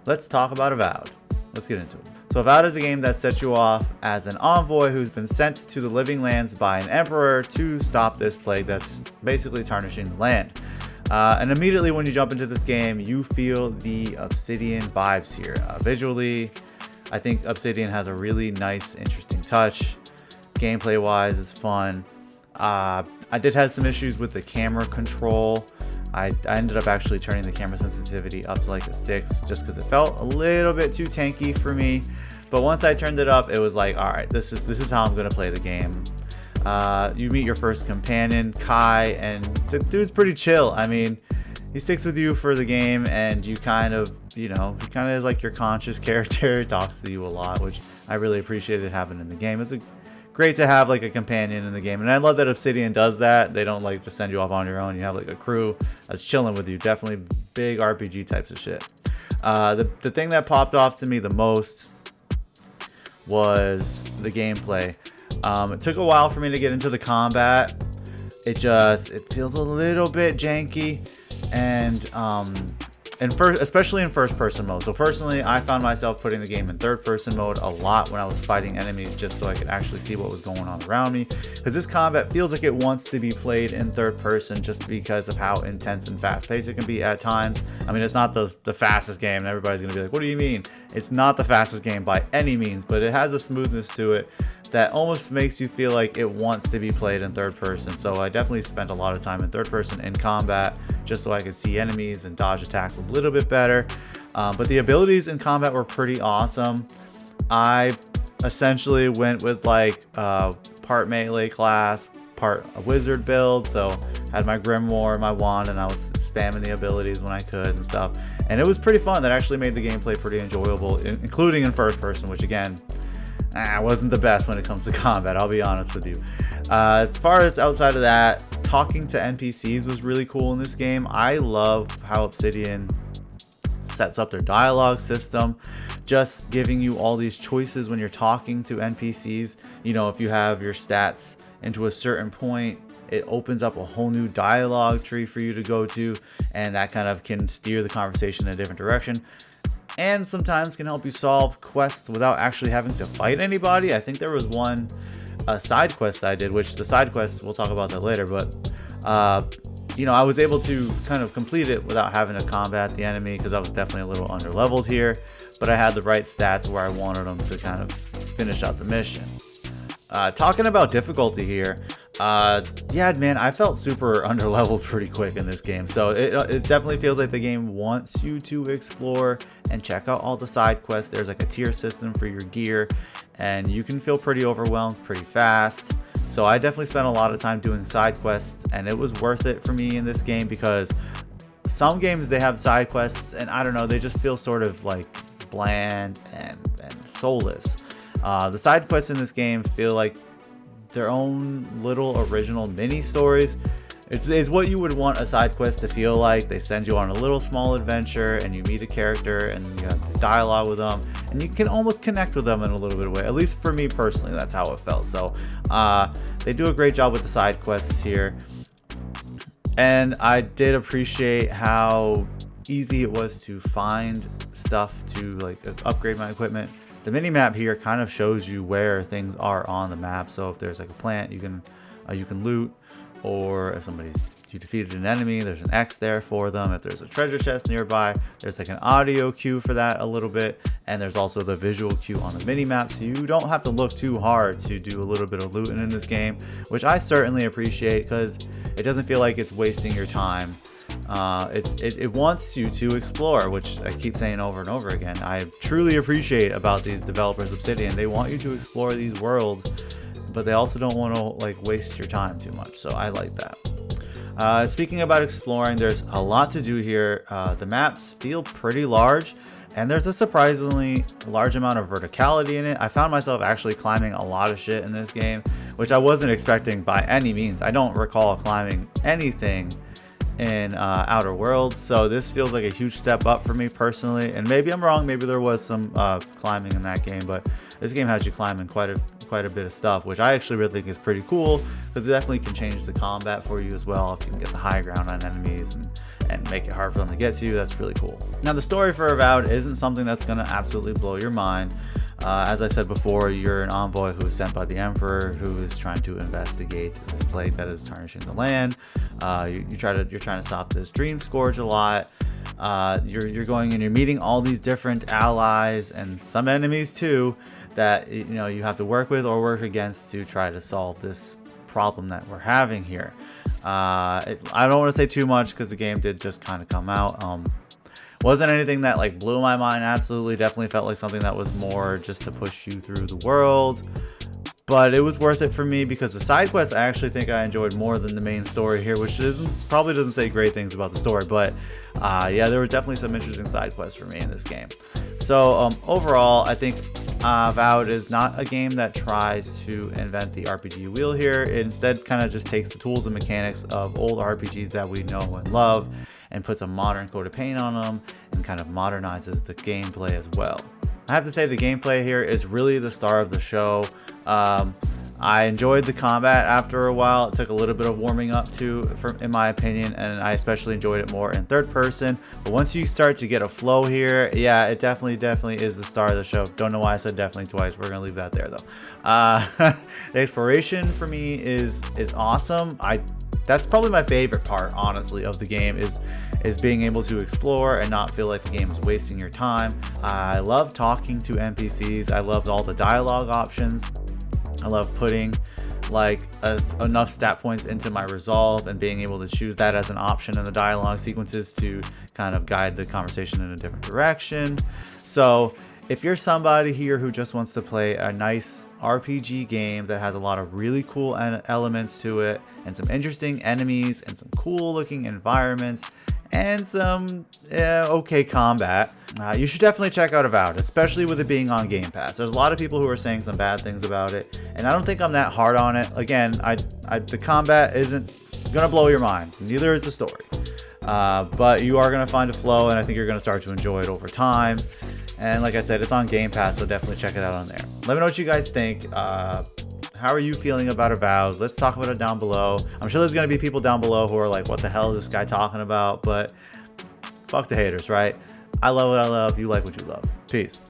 let's talk about Avowed. Let's get into it. So Avowed is a game that sets you off as an envoy who's been sent to the living lands by an emperor to stop this plague that's basically tarnishing the land. And immediately when you jump into this game, you feel the Obsidian vibes here. Visually, I think Obsidian has a really nice, interesting touch. Gameplay wise, it's fun. I did have some issues with the camera control. I ended up actually turning the camera sensitivity up to like a 6 just because it felt a little bit too tanky for me. But once I turned it up, it was like, all right, this is how I'm gonna play the game. You meet your first companion, Kai, and the dude's pretty chill. I mean, he sticks with you for the game, and you kind of, he kind of is like your conscious character. Talks to you a lot, which I really appreciated having in the game. It's great to have like a companion in the game, and I love that Obsidian does that. They don't like just send you off on your own. You have like a crew that's chilling with you. Definitely big RPG types of shit. The thing that popped off to me the most was the gameplay. It took a while for me to get into the combat. It feels a little bit janky, and especially in first person mode. So personally, I found myself putting the game in third person mode a lot when I was fighting enemies, just so I could actually see what was going on around me, because this combat feels like it wants to be played in third person just because of how intense and fast paced it can be at times. I mean, it's not the fastest game, and everybody's gonna be like, what do you mean? It's not the fastest game by any means, but it has a smoothness to it that almost makes you feel like it wants to be played in third person. So I definitely spent a lot of time in third person in combat just so I could see enemies and dodge attacks a little bit better. But the abilities in combat were pretty awesome. I essentially went with like part melee class, part a wizard build. So had my grimoire, my wand, and I was spamming the abilities when I could and stuff. And it was pretty fun. That actually made the gameplay pretty enjoyable, including in first person, which again, wasn't the best when it comes to combat, I'll be honest with you. As far as outside of that, talking to NPCs was really cool in this game. I love how Obsidian sets up their dialogue system, just giving you all these choices when you're talking to NPCs. If you have your stats into a certain point, it opens up a whole new dialogue tree for you to go to, and that kind of can steer the conversation in a different direction. And sometimes can help you solve quests without actually having to fight anybody. I think there was one side quest I did, which the side quest, we'll talk about that later, but I was able to kind of complete it without having to combat the enemy, because I was definitely a little underleveled here, but I had the right stats where I wanted them to kind of finish out the mission. Talking about difficulty here, yeah, man, I felt super underleveled pretty quick in this game. So it definitely feels like the game wants you to explore and check out all the side quests. There's like a tier system for your gear, and you can feel pretty overwhelmed pretty fast. So I definitely spent a lot of time doing side quests, and it was worth it for me in this game, because some games they have side quests and I don't know, they just feel sort of like bland and soulless. The side quests in this game feel like their own little original mini stories. It's what you would want a side quest to feel like. They send you on a little small adventure, and you meet a character, and you have this dialogue with them, and you can almost connect with them in a little bit of a way. At least for me personally, that's how it felt. So they do a great job with the side quests here, and I did appreciate how easy it was to find stuff to like upgrade my equipment. The mini map here kind of shows you where things are on the map. So if there's like a plant, you can loot, or if you defeated an enemy, there's an X there for them. If there's a treasure chest nearby, there's like an audio cue for that a little bit, and there's also the visual cue on the mini map, so you don't have to look too hard to do a little bit of looting in this game, which I certainly appreciate, because it doesn't feel like it's wasting your time. It wants you to explore, which I keep saying over and over again. I truly appreciate about these developers, Obsidian. They want you to explore these worlds, but they also don't want to like waste your time too much. So I like that. Speaking about exploring, there's a lot to do here. The maps feel pretty large, and there's a surprisingly large amount of verticality in it. I found myself actually climbing a lot of shit in this game, which I wasn't expecting by any means. I don't recall climbing anything in Outer Worlds, so this feels like a huge step up for me personally. And maybe I'm wrong, maybe there was some climbing in that game, but this game has you climbing quite quite a bit of stuff, which I actually really think is pretty cool, because it definitely can change the combat for you as well if you can get the high ground on enemies and make it hard for them to get to you. That's really cool. Now, the story for Avowed isn't something that's going to absolutely blow your mind. As I said before, you're an envoy who is sent by the Emperor, who is trying to investigate this plague that is tarnishing the land. You're trying to stop this dream scourge a lot. You're going and you're meeting all these different allies and some enemies too that you have to work with or work against to try to solve this problem that we're having here. I don't want to say too much because the game did just kind of come out. Wasn't anything that like blew my mind. Absolutely, definitely felt like something that was more just to push you through the world. But it was worth it for me because the side quests I actually think I enjoyed more than the main story here, which probably doesn't say great things about the story. But yeah, there were definitely some interesting side quests for me in this game. So overall, I think Avowed is not a game that tries to invent the RPG wheel here. It instead kind of just takes the tools and mechanics of old RPGs that we know and love and puts a modern coat of paint on them and kind of modernizes the gameplay as well. I have to say the gameplay here is really the star of the show. I enjoyed the combat after a while. It took a little bit of warming up to, in my opinion, and I especially enjoyed it more in third person. But once you start to get a flow here, yeah, it definitely is the star of the show. Don't know why I said definitely twice. We're gonna leave that there though. The exploration for me is awesome. That's probably my favorite part, honestly, of the game is being able to explore and not feel like the game is wasting your time. I love talking to NPCs. I loved all the dialogue options. I love putting like enough stat points into my resolve and being able to choose that as an option in the dialogue sequences to kind of guide the conversation in a different direction. So if you're somebody here who just wants to play a nice RPG game that has a lot of really cool elements to it and some interesting enemies and some cool looking environments and some okay combat, you should definitely check out Avowed, especially with it being on Game Pass. There's a lot of people who are saying some bad things about it, and I don't think I'm that hard on it. Again, the combat isn't gonna blow your mind, neither is the story, but you are gonna find a flow, and I think you're gonna start to enjoy it over time. And like I said, it's on Game Pass, so definitely check it out on there. Let me know what you guys think. How are you feeling about Avowed? Let's talk about it down below. I'm sure there's going to be people down below who are like, what the hell is this guy talking about? But fuck the haters, right? I love what I love. You like what you love. Peace.